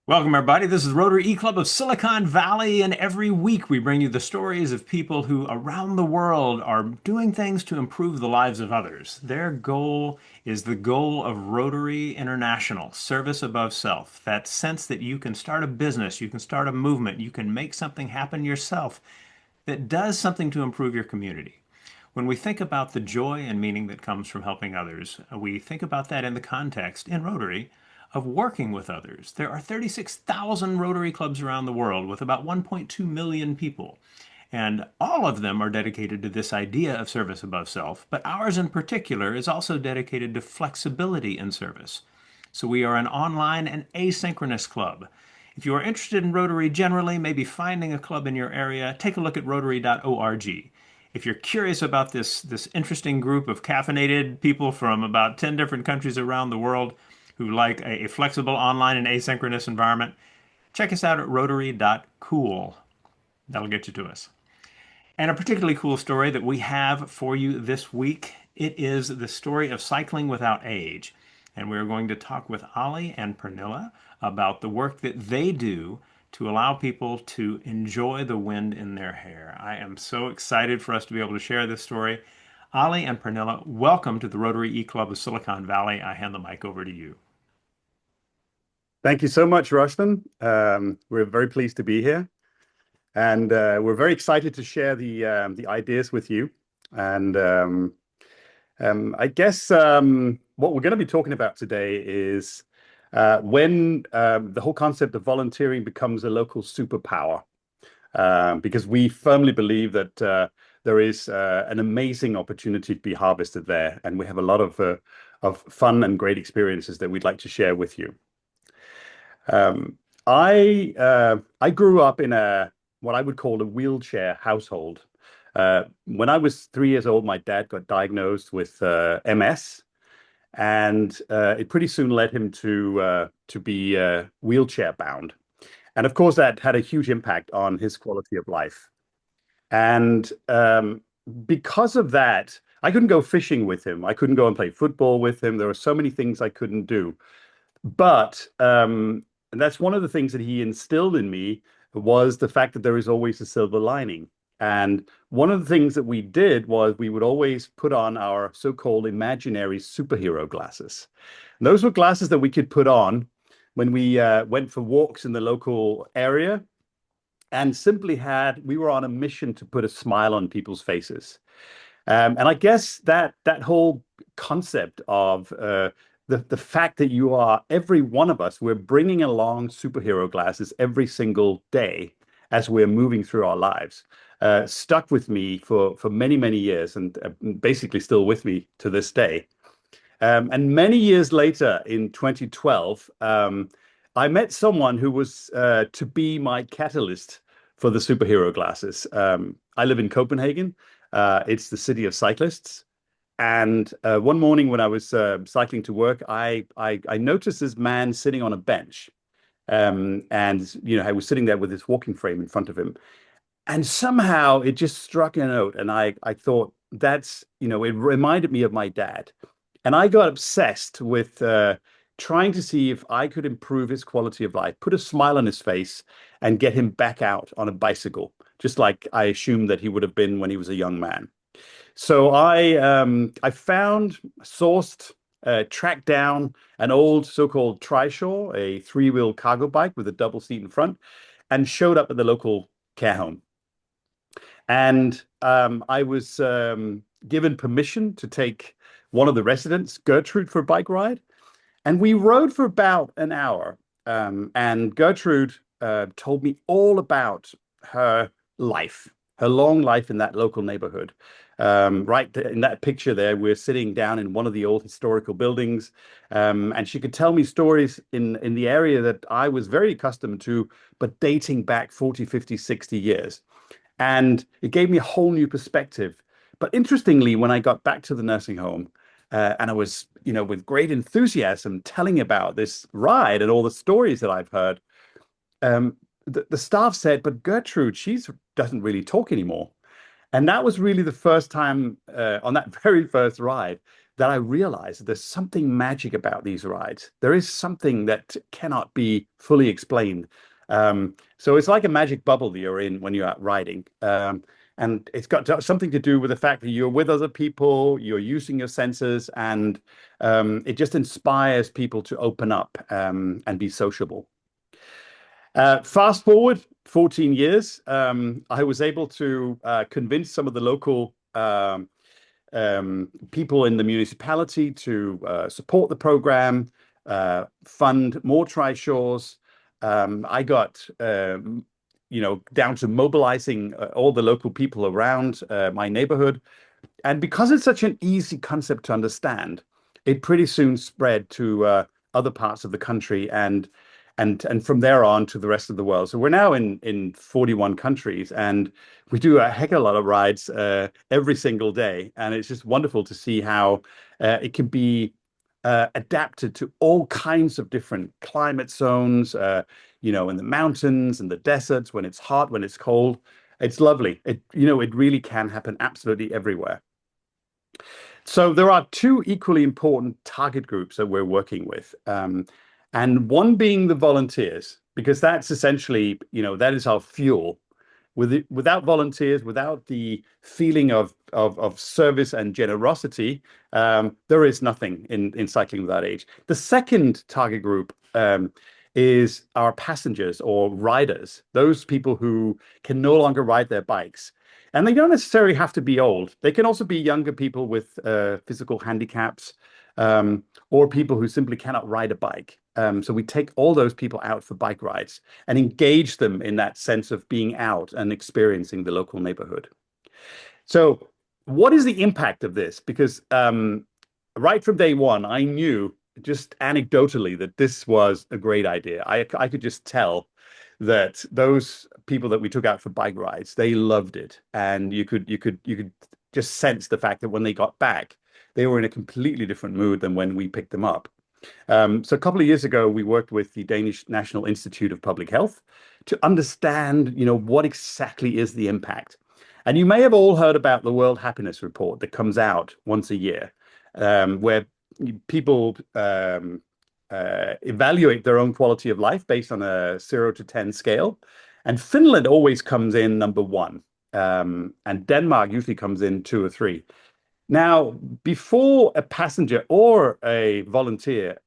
Welcome, everybody. This is Rotary eClub of Silicon Valley, and every week we bring you the stories of people who around the world are doing things to improve the lives of others. Their goal is the goal of Rotary International, service above self. That sense that you can start a business, you can start a movement, you can make something happen yourself that does something to improve your community. When we think about the joy and meaning that comes from helping others, we think about that in the context, in Rotary, of working with others. There are 36,000 Rotary clubs around the world with about 1.2 million people. And all of them are dedicated to this idea of service above self, but ours in particular is also dedicated to flexibility in service. So we are an online and asynchronous club. If you are interested in Rotary generally, maybe finding a club in your area, take a look at rotary.org. If you're curious about this interesting group of caffeinated people from about 10 different countries around the world who like a flexible online and asynchronous environment, check us out at rotary.cool. That'll get you to us. And a particularly cool story that we have for you this week, it is the story of cycling without age. And we're going to talk with Ali and Pernille about the work that they do to allow people to enjoy the wind in their hair. I am so excited for us to be able to share this story. Ali and Pernille, welcome to the Rotary eClub of Silicon Valley. I hand the mic over to you. Thank you so much, Rushton. We're very pleased to be here, and we're very excited to share the ideas with you. And I guess what we're going to be talking about today is when the whole concept of volunteering becomes a local superpower, because we firmly believe that there is an amazing opportunity to be harvested there, and we have a lot of fun and great experiences that we'd like to share with you. Um, I grew up in a what I would call a wheelchair household. When I was 3 years old, my dad got diagnosed with MS, and it pretty soon led him to be wheelchair bound. And of course, that had a huge impact on his quality of life. And because of that, I couldn't go fishing with him. I couldn't go and play football with him. There were so many things I couldn't do. But and that's one of the things that he instilled in me was the fact that there is always a silver lining. And one of the things that we did was we would always put on our so-called imaginary superhero glasses. And those were glasses that we could put on when we went for walks in the local area and simply we were on a mission to put a smile on people's faces. And I guess that whole concept of the fact that every one of us, we're bringing along superhero glasses every single day as we're moving through our lives, stuck with me for many, many years and basically still with me to this day. And many years later, in 2012, I met someone who was to be my catalyst for the superhero glasses. I live in Copenhagen. It's the city of cyclists. And one morning when I was cycling to work, I noticed this man sitting on a bench. And I was sitting there with his walking frame in front of him. And somehow it just struck a note. And I thought it reminded me of my dad. And I got obsessed with trying to see if I could improve his quality of life, put a smile on his face, and get him back out on a bicycle, just like I assumed that he would have been when he was a young man. So I found, sourced, tracked down an old so-called trishaw, a three-wheel cargo bike with a double seat in front, and showed up at the local care home. And I was given permission to take one of the residents, Gertrude, for a bike ride. And we rode for about an hour. And Gertrude told me all about her life, her long life in that local neighborhood. Right in that picture there, we're sitting down in one of the old historical buildings, and she could tell me stories in the area that I was very accustomed to, but dating back 40, 50, 60 years. And it gave me a whole new perspective. But interestingly, when I got back to the nursing home, and I was, with great enthusiasm telling about this ride and all the stories that I've heard, the staff said, but Gertrude, she doesn't really talk anymore. And that was really the first time on that very first ride that I realized that there's something magic about these rides. There is something that cannot be fully explained. So it's like a magic bubble that you're in when you're out riding. And it's got something to do with the fact that you're with other people, you're using your senses, and it just inspires people to open up and be sociable. Fast forward 14 years, I was able to convince some of the local people in the municipality to support the program, fund more trishaws. I got, down to mobilizing all the local people around my neighborhood. And because it's such an easy concept to understand, it pretty soon spread to other parts of the country and from there on to the rest of the world. So we're now in 41 countries, and we do a heck of a lot of rides every single day. And it's just wonderful to see how it can be adapted to all kinds of different climate zones, in the mountains and the deserts, when it's hot, when it's cold. It's lovely. It really can happen absolutely everywhere. So there are two equally important target groups that we're working with. And one being the volunteers, because that's essentially, that is our fuel. Without volunteers, without the feeling of service and generosity, there is nothing in cycling without age. The second target group is our passengers or riders, those people who can no longer ride their bikes. And they don't necessarily have to be old. They can also be younger people with physical handicaps, or people who simply cannot ride a bike. So we take all those people out for bike rides and engage them in that sense of being out and experiencing the local neighborhood. So what is the impact of this? Because right from day one, I knew just anecdotally that this was a great idea. I could just tell that those people that we took out for bike rides, they loved it. And you could just sense the fact that when they got back, they were in a completely different mood than when we picked them up. So a couple of years ago, we worked with the Danish National Institute of Public Health to understand, what exactly is the impact. And you may have all heard about the World Happiness Report that comes out once a year, where people evaluate their own quality of life based on a 0 to 10 scale. And Finland always comes in number one, and Denmark usually comes in two or three. Now, before a passenger or a volunteer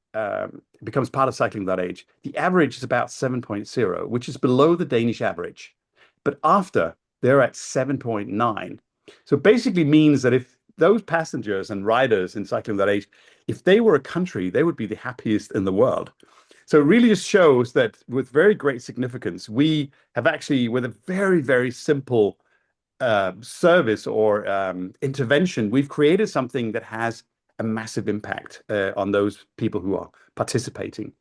becomes part of cycling that age, the average is about 7.0, which is below the Danish average. But after, they're at 7.9. So it basically means that if those passengers and riders in cycling that age, if they were a country, they would be the happiest in the world. So it really just shows that with very great significance, we have actually, with a very, very simple service or intervention, we've created something that has a massive impact on those people who are participating.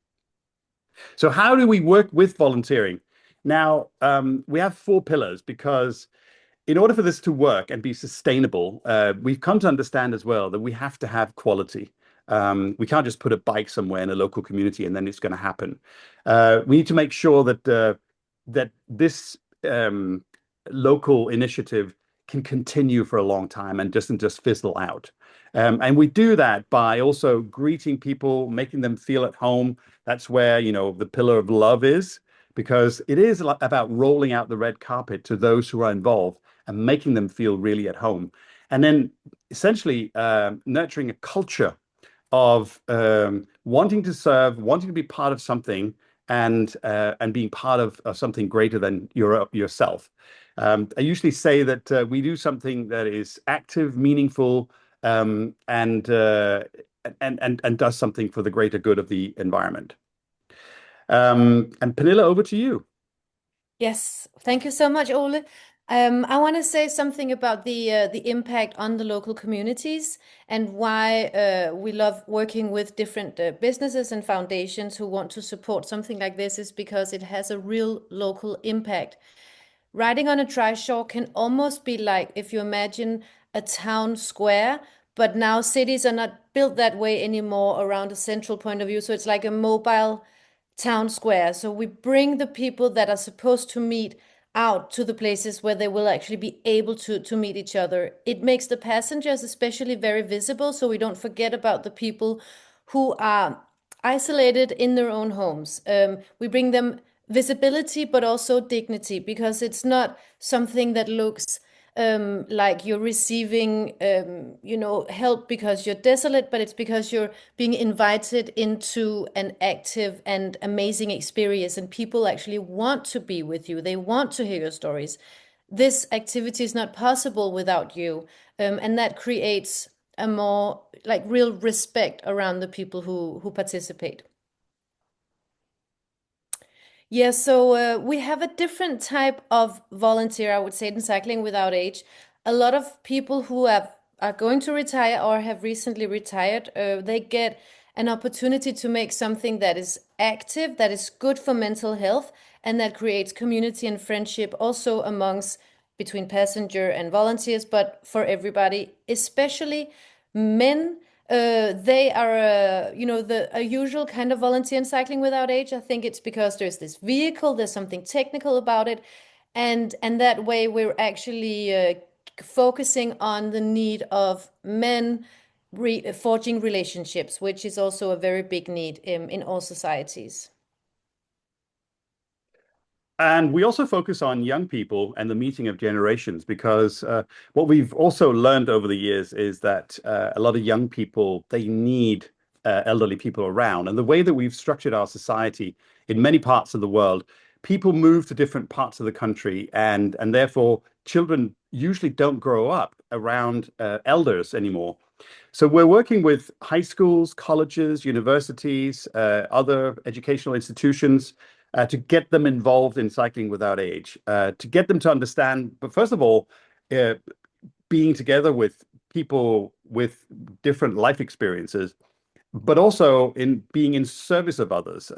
So how do we work with volunteering? Now, we have four pillars because in order for this to work and be sustainable, we've come to understand as well that we have to have quality. We can't just put a bike somewhere in a local community and then it's going to happen. We need to make sure that this local initiative can continue for a long time and doesn't just fizzle out. And we do that by also greeting people, making them feel at home. That's where, the pillar of love is, because it is about rolling out the red carpet to those who are involved and making them feel really at home. And then essentially nurturing a culture of wanting to serve, wanting to be part of something, and being part of something greater than yourself. I usually say that we do something that is active, meaningful, and does something for the greater good of the environment. And Pernille, over to you. Yes, thank you so much, Ole. I want to say something about the impact on the local communities and why we love working with different businesses and foundations who want to support something like this is because it has a real local impact. Riding on a trishaw can almost be like if you imagine a town square, but now cities are not built that way anymore around a central point of view. So it's like a mobile town square. So we bring the people that are supposed to meet out to the places where they will actually be able to meet each other. It makes the passengers especially very visible, so we don't forget about the people who are isolated in their own homes. We bring them visibility, but also dignity, because it's not something that looks like you're receiving, help because you're desolate, but it's because you're being invited into an active and amazing experience, and people actually want to be with you. They want to hear your stories. This activity is not possible without you, and that creates a more like real respect around the people who participate. Yeah, so we have a different type of volunteer, I would say, in Cycling Without Age. A lot of people who are going to retire or have recently retired, they get an opportunity to make something that is active, that is good for mental health, and that creates community and friendship also amongst between passenger and volunteers, but for everybody, especially men. They are, the a usual kind of volunteer in Cycling Without Age. I think it's because there's this vehicle, there's something technical about it, and that way we're actually focusing on the need of men forging relationships, which is also a very big need in all societies. And we also focus on young people and the meeting of generations because what we've also learned over the years is that a lot of young people, they need elderly people around. And the way that we've structured our society in many parts of the world, people move to different parts of the country, and therefore children usually don't grow up around elders anymore. So we're working with high schools, colleges, universities, other educational institutions to get them involved in Cycling Without Age, to get them to understand, but first of all, uh, being together with people with different life experiences, but also in being in service of others.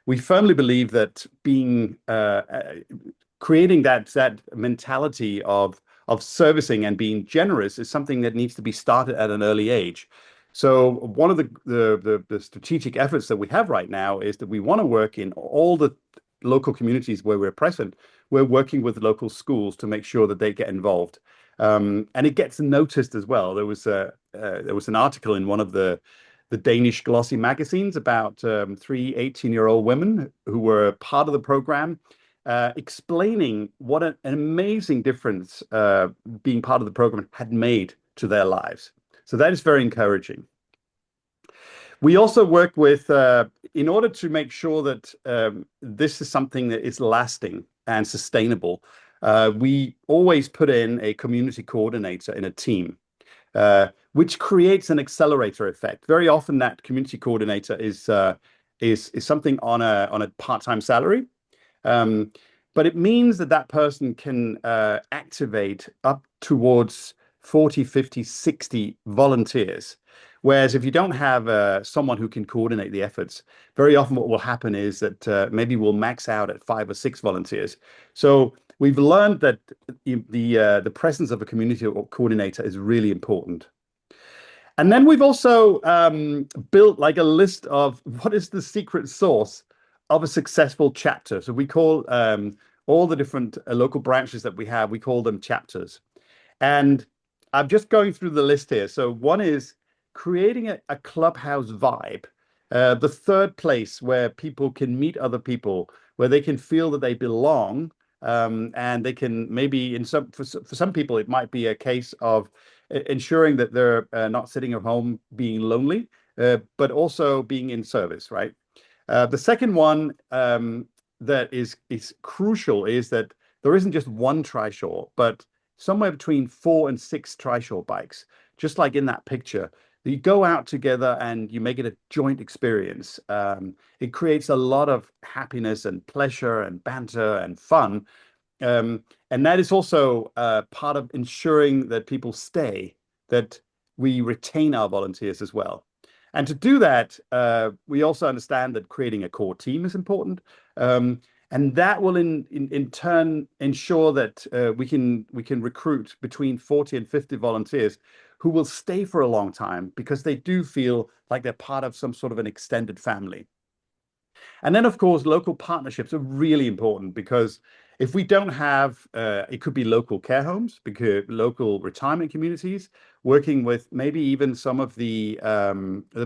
We firmly believe that being creating that mentality of servicing and being generous is something that needs to be started at an early age. So one of the strategic efforts that we have right now is that we want to work in all the local communities where we're present. We're working with local schools to make sure that they get involved, and it gets noticed as well. There was an article in one of the Danish glossy magazines about three 18-year-old women who were part of the program, explaining what an amazing difference being part of the program had made to their lives. So that is very encouraging. We also work with, in order to make sure that this is something that is lasting and sustainable, we always put in a community coordinator in a team, which creates an accelerator effect. Very often that community coordinator is something on a part-time salary. But it means that that person can activate up towards 40, 50, 60 volunteers. Whereas if you don't have someone who can coordinate the efforts, very often what will happen is that maybe we'll max out at 5 or 6 volunteers. So we've learned that the presence of a community coordinator is really important. And then we've also built like a list of what is the secret sauce of a successful chapter. So we call all the different local branches that we have, we call them chapters. And I'm just going through the list here. So one is creating a clubhouse vibe. The third place where people can meet other people, where they can feel that they belong, and they can maybe for some people it might be a case of ensuring that they're not sitting at home being lonely, but also being in service, right? The second one that is crucial is that there isn't just one trishaw, but somewhere between 4 and 6 trishaw bikes, just like in that picture. You go out together and you make it a joint experience. It creates a lot of happiness and pleasure and banter and fun. And that is also part of ensuring that people stay, that we retain our volunteers as well. And to do that, we also understand that creating a core team is important. And that will in turn ensure that we can recruit between 40 and 50 volunteers who will stay for a long time because they do feel like they're part of some sort of an extended family. And then, of course, local partnerships are really important because If we don't have, it could be local care homes, because local retirement communities, working with maybe even some of the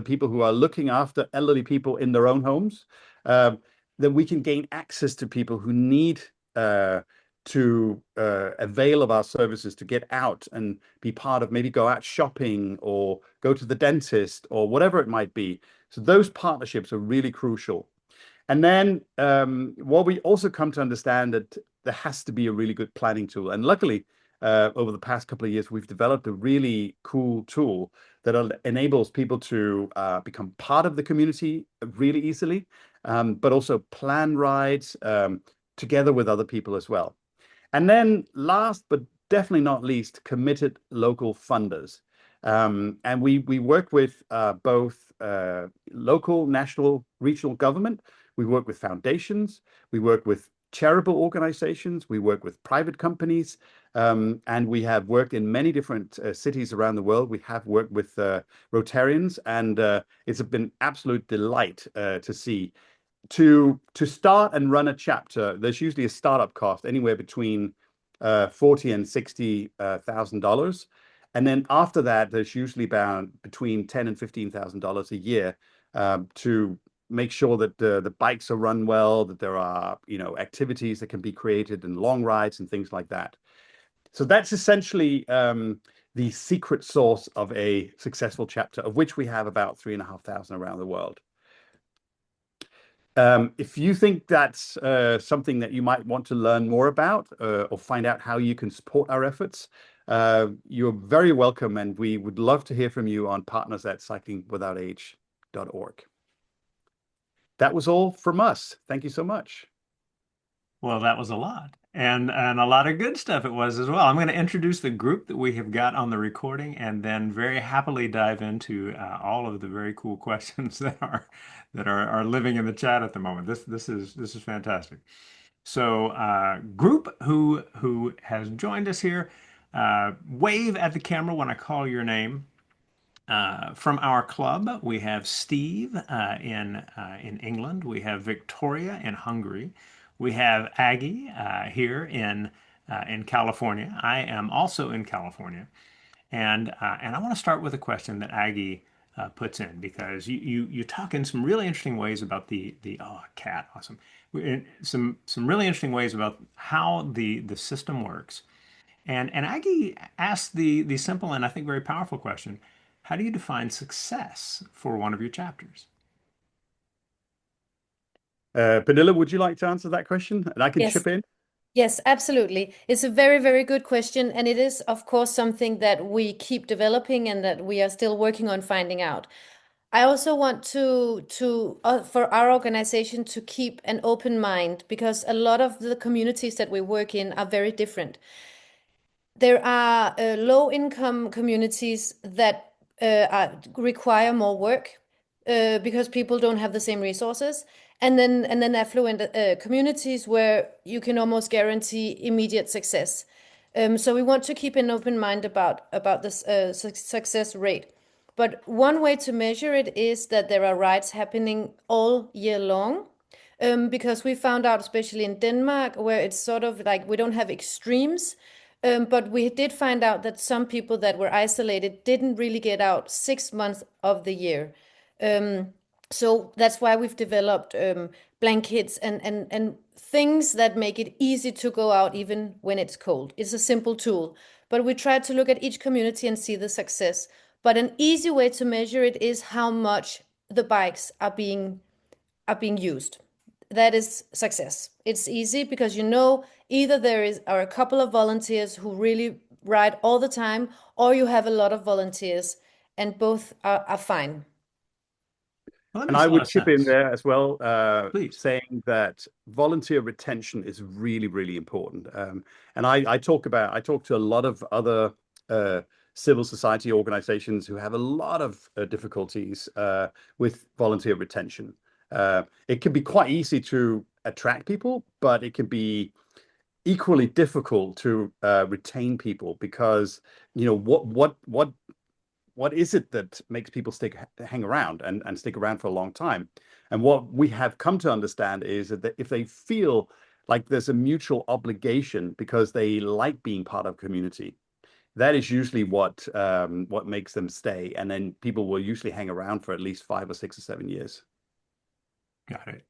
people who are looking after elderly people in their own homes, then we can gain access to people who need to avail of our services to get out and be part of, maybe go out shopping or go to the dentist or whatever it might be. So those partnerships are really crucial. And then what we also come to understand that there has to be a really good planning tool. And luckily, over the past couple of years, we've developed a really cool tool that enables people to become part of the community really easily, but also plan rides together with other people as well. And then last, but definitely not least, committed local funders. And we work with both local, national, regional government. We work with foundations. We work with charitable organizations. We work with private companies. And we have worked in many different cities around the world. We have worked with Rotarians, and it's been absolute delight to see. To start and run a chapter, there's usually a startup cost anywhere between $40,000 and $60,000. And then after that, there's usually about between $10,000 and $15,000 a year to make sure that the bikes are run well, that there are, activities that can be created and long rides and things like that. So that's essentially the secret sauce of a successful chapter, of which we have about 3,500 around the world. If you think that's something that you might want to learn more about or find out how you can support our efforts, you're very welcome, and we would love to hear from you on partners@cyclingwithoutage.org. That was all from us. Thank you so much. Well, that was a lot. And a lot of good stuff it was as well. I'm going to introduce the group that we have got on the recording and then very happily dive into all of the very cool questions that are living in the chat at the moment. This is fantastic. So group who has joined us here, wave at the camera when I call your name. From our club, we have Steve in England. We have Victoria in Hungary. We have Aggie here in California. I am also in California, and I want to start with a question that Aggie puts in, because you talk in some really interesting ways about the cat, awesome, some really interesting ways about how the system works. And Aggie asked the simple and I think very powerful question: how do you define success for one of your chapters? Pernille, would you like to answer that question? And I can Yes. chip in. Yes, absolutely. It's a very, very good question. And it is, of course, something that we keep developing and that we are still working on finding out. I also want for our organization to keep an open mind, because a lot of the communities that we work in are very different. There are low-income communities that require more work because people don't have the same resources, and then affluent communities where you can almost guarantee immediate success. So we want to keep an open mind about this success rate. But one way to measure it is that there are rides happening all year long. Because we found out, especially in Denmark, where it's sort of like we don't have extremes, but we did find out that some people that were isolated didn't really get out 6 months of the year. So that's why we've developed blankets and things that make it easy to go out even when it's cold. It's a simple tool, but we try to look at each community and see the success. But an easy way to measure it is how much the bikes are being used. That is success. It's easy because either are a couple of volunteers who really ride all the time, or you have a lot of volunteers, and both are fine. Well, that And makes I a lot would of chip in sense. there as well, Please. saying that volunteer retention is really, really important. And I talk to a lot of other civil society organizations who have a lot of difficulties with volunteer retention. It can be quite easy to attract people, but it can be equally difficult to retain people, because what is it that makes people hang around and stick around for a long time? And what we have come to understand is that if they feel like there's a mutual obligation because they like being part of community. That is usually what makes them stay, and then people will usually hang around for at least 5 or 6 or 7 years. Got it.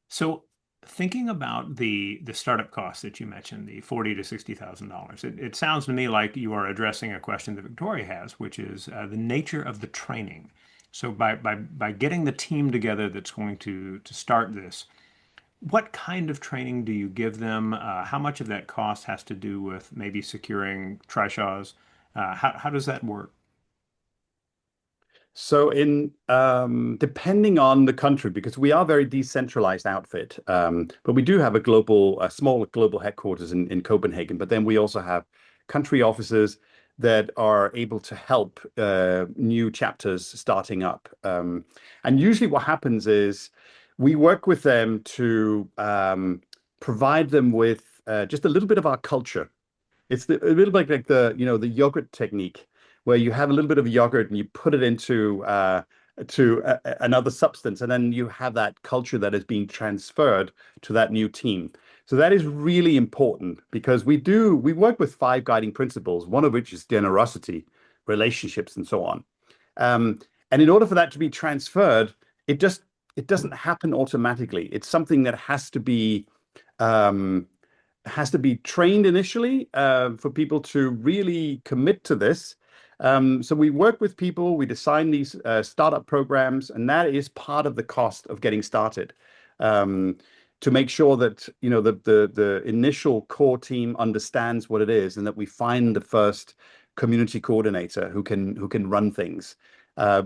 So thinking about the startup costs that you mentioned, the 40 to $60,000, it sounds to me like you are addressing a question that Victoria has, which is the nature of the training. So by getting the team together that's going to start this, what kind of training do you give them? How much of that cost has to do with maybe securing trishaws? How does that work? So in depending on the country, because we are a very decentralized outfit, but we do have a small global headquarters in Copenhagen. But then we also have country offices that are able to help new chapters starting up. And usually, what happens is we work with them to provide them with just a little bit of our culture. It's a little bit like the yogurt technique, where you have a little bit of yogurt and you put it into another substance, and then you have that culture that is being transferred to that new team. So that is really important because we work with 5 guiding principles, one of which is generosity, relationships, and so on. And in order for that to be transferred, it doesn't happen automatically. It's something that um, has to be trained initially for people to really commit to this. So we work with people, we design these startup programs, and that is part of the cost of getting started. To make sure that the initial core team understands what it is, and that we find the first community coordinator who can run things.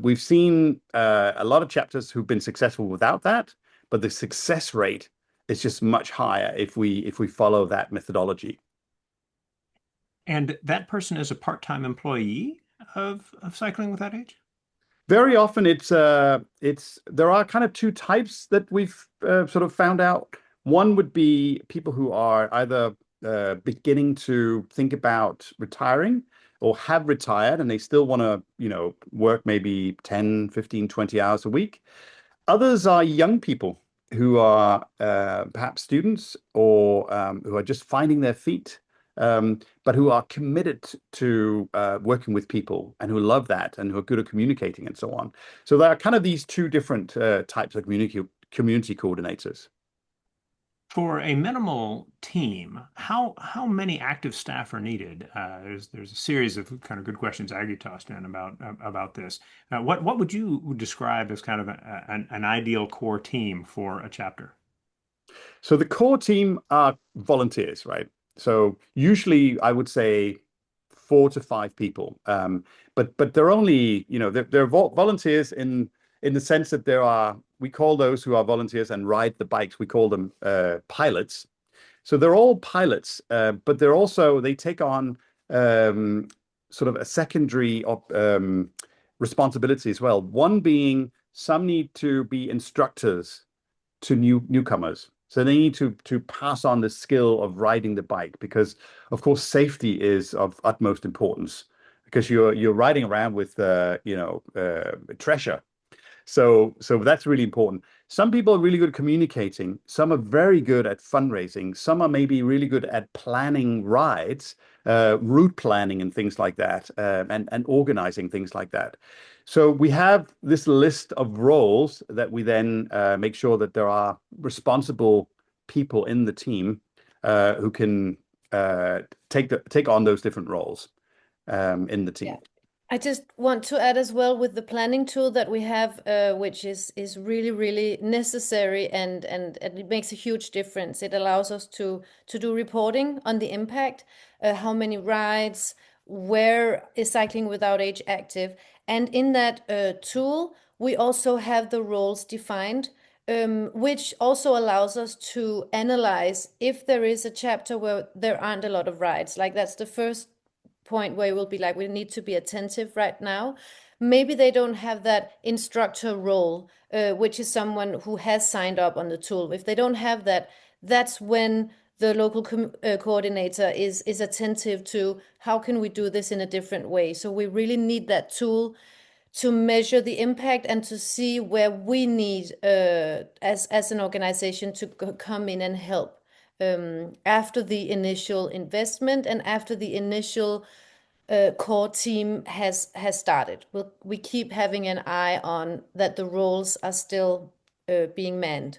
We've seen a lot of chapters who've been successful without that, but the success rate is just much higher if we follow that methodology. And that person is a part-time employee of Cycling Without Age? Very often it's there are kind of two types that we've sort of found out. One would be people who are either beginning to think about retiring or have retired and they still want to, work maybe 10, 15, 20 hours a week. Others are young people who are perhaps students or who are just finding their feet, but who are committed to working with people and who love that and who are good at communicating and so on. So there are kind of these two different types of community coordinators. For a minimal team, how many active staff are needed? There's a series of kind of good questions Aggie tossed in about this. What would you describe as kind of an ideal core team for a chapter? So the core team are volunteers, right? So usually I would say 4 to 5 people. But they're only, they're volunteers in the sense that we call those who are volunteers and ride the bikes, we call them pilots. So they're all pilots, but they take on sort of a secondary responsibility as well. One being some need to be instructors to newcomers. So they need to pass on the skill of riding the bike because, of course, safety is of utmost importance because you're riding around with treasure. So that's really important. Some people are really good at communicating. Some are very good at fundraising. Some are maybe really good at planning rides, route planning and things like that, and organizing things like that. So we have this list of roles that we then make sure that there are responsible people in the team who can take on those different roles in the team. Yeah. I just want to add as well with the planning tool that we have, which is really, really necessary and it makes a huge difference. It allows us to do reporting on the impact, how many rides, where is Cycling Without Age active. And in that tool, we also have the roles defined, which also allows us to analyze if there is a chapter where there aren't a lot of rides. Like that's the first point where we'll be like, we need to be attentive right now. Maybe they don't have that instructor role, which is someone who has signed up on the tool. If they don't have that, that's when the local coordinator is attentive to how can we do this in a different way. So we really need that tool to measure the impact and to see where we need as an organization to come in and help. after the initial investment and after the initial core team has started. We keep having an eye on that the roles are still being manned.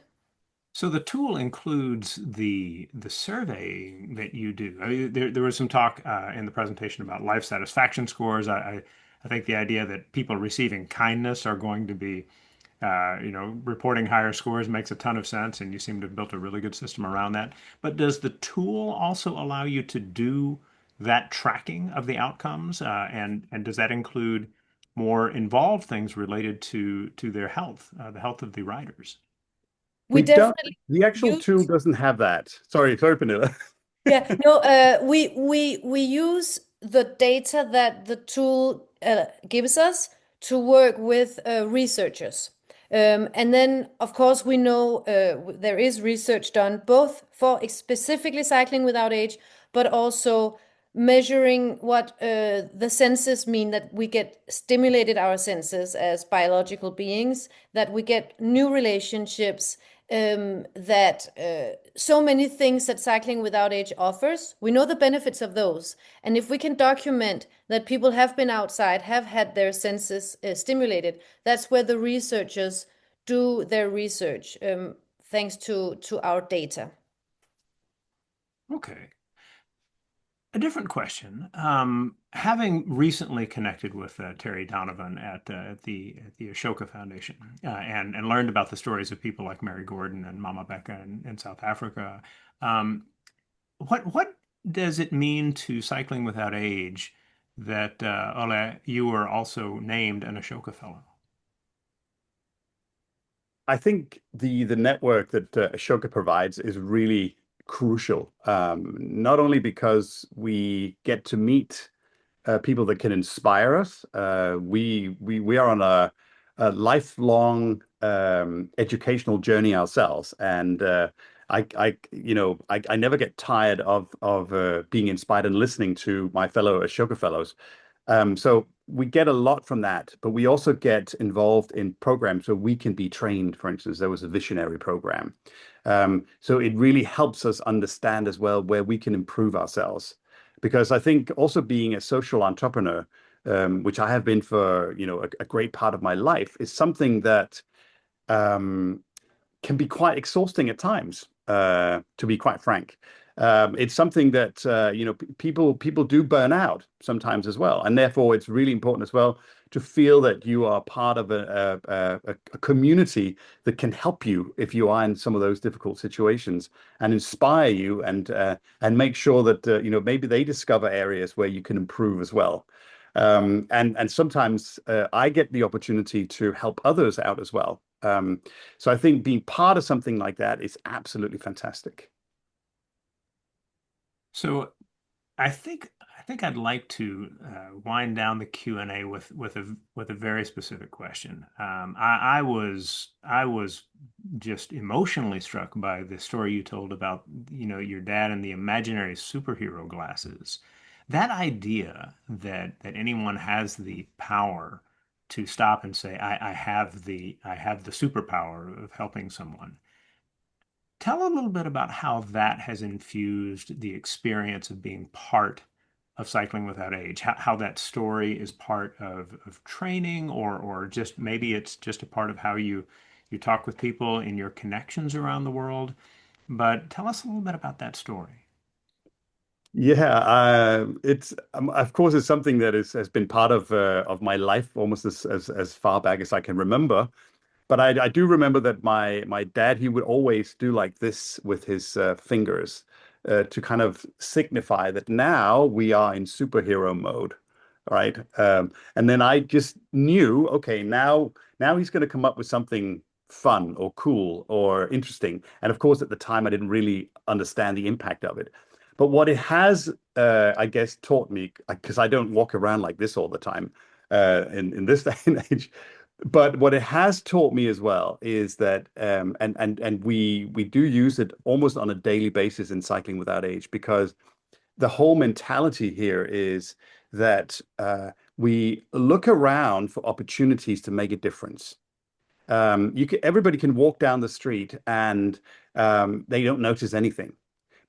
So the tool includes the surveying that you do. I mean, there was some talk in the presentation about life satisfaction scores. I think the idea that people receiving kindness are going to be, reporting higher scores makes a ton of sense, and you seem to have built a really good system around that. But does the tool also allow you to do that tracking of the outcomes, and does that include more involved things related to their health, the health of the riders? We We don't, definitely the actual tool use. doesn't have that. Sorry, Pernille. Yeah, no, we use the data that the tool gives us to work with researchers. And then, of course, we know there is research done both for specifically cycling without age, but also measuring what the senses mean, that we get stimulated our senses as biological beings, that we get new relationships, that so many things that cycling without age offers. We know the benefits of those. And if we can document that people have been outside, have had their senses stimulated, that's where the researchers do their research, thanks to our data. Okay. A different question. Having recently connected with Terry Donovan at the Ashoka Foundation, and learned about the stories of people like Mary Gordon and Mama Becca in South Africa, um, what does it mean to Cycling Without Age that Ole, you were also named an Ashoka Fellow? I think the network that Ashoka provides is really crucial. Not only because we get to meet people that can inspire us. We are on a lifelong educational journey ourselves, and I never get tired of being inspired and listening to my fellow Ashoka fellows. So we get a lot from that, but we also get involved in programs where we can be trained. For instance, there was a visionary program. So it really helps us understand as well where we can improve ourselves. Because I think also being a social entrepreneur, which I have been for, a great part of my life, is something that um, can be quite exhausting at times, to be quite frank. It's something that people do burn out sometimes as well, and therefore it's really important as well to feel that you are part of a community that can help you if you are in some of those difficult situations and inspire you and make sure that maybe they discover areas where you can improve as well. And sometimes I get the opportunity to help others out as well. So I think being part of something like that is absolutely fantastic. So I think I'd like to wind down the Q&A with a very specific question. I was just emotionally struck by the story you told about your dad and the imaginary superhero glasses. That idea that anyone has the power to stop and say, I have the superpower of helping someone. Tell a little bit about how that has infused the experience of being part of Cycling Without Age, how that story is part of training, or just maybe it's just a part of how you talk with people in your connections around the world. But tell us a little bit about that story. Yeah, it's of course it's something that has been part of my life almost as far back as I can remember. But I do remember that my dad, he would always do like this with his fingers to kind of signify that now we are in superhero mode, right? And then I just knew, okay, now he's going to come up with something fun or cool or interesting. And of course, at the time, I didn't really understand the impact of it. But what it has, I guess, taught me, because I don't walk around like this all the time in this day and age. But what it has taught me as well is that, and we do use it almost on a daily basis in Cycling Without Age, because the whole mentality here is that we look around for opportunities to make a difference. Everybody can walk down the street and they don't notice anything.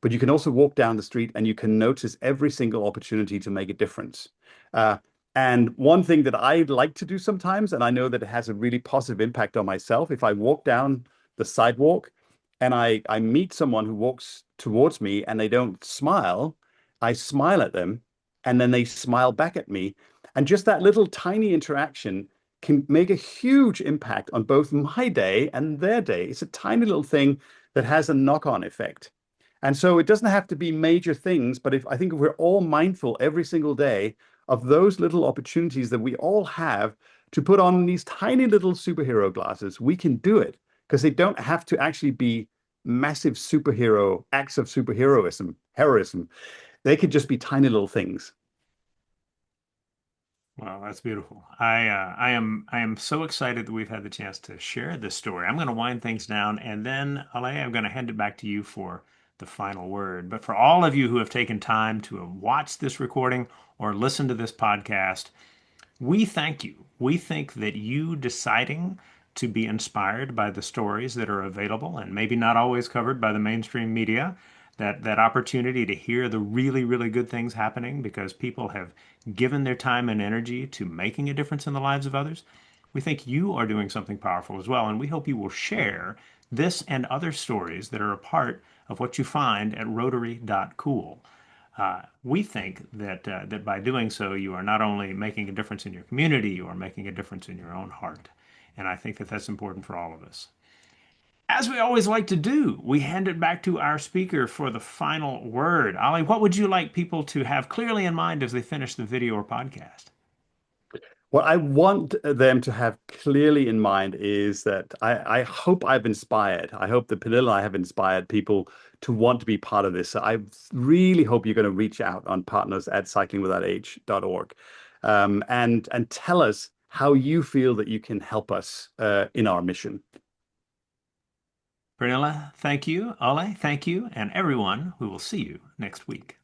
but you can also walk down the street and you can notice every single opportunity to make a difference. Uh, and one thing that I like to do sometimes, and I know that it has a really positive impact on myself, if I walk down the sidewalk and I meet someone who walks towards me and they don't smile, I smile at them and then they smile back at me. And just that little tiny interaction can make a huge impact on both my day and their day. It's a tiny little thing that has a knock-on effect. And so it doesn't have to be major things, but if I think if we're all mindful every single day of those little opportunities that we all have to put on these tiny little superhero glasses, we can do it because they don't have to actually be massive superhero acts of heroism. They could just be tiny little things. Well, that's beautiful. I am so excited that we've had the chance to share this story. I'm going to wind things down, and then Ale, I'm going to hand it back to you for the final word. But for all of you who have taken time to watch this recording or listen to this podcast, we thank you. We think that you deciding to be inspired by the stories that are available and maybe not always covered by the mainstream media, that opportunity to hear the really, really good things happening because people have given their time and energy to making a difference in the lives of others. We think you are doing something powerful as well, and we hope you will share this and other stories that are a part of what you find at Rotary.cool. We think that by doing so, you are not only making a difference in your community, you are making a difference in your own heart. And I think that that's important for all of us. As we always like to do, we hand it back to our speaker for the final word. Ali, what would you like people to have clearly in mind as they finish the video or podcast? What I want them to have clearly in mind is that I hope I've inspired. I hope that Pernille and I have inspired people to want to be part of this. So I really hope you're going to reach out on partners at cyclingwithoutage.org and tell us how you feel that you can help us in our mission. Pernille, thank you. Ale, thank you. And everyone, we will see you next week.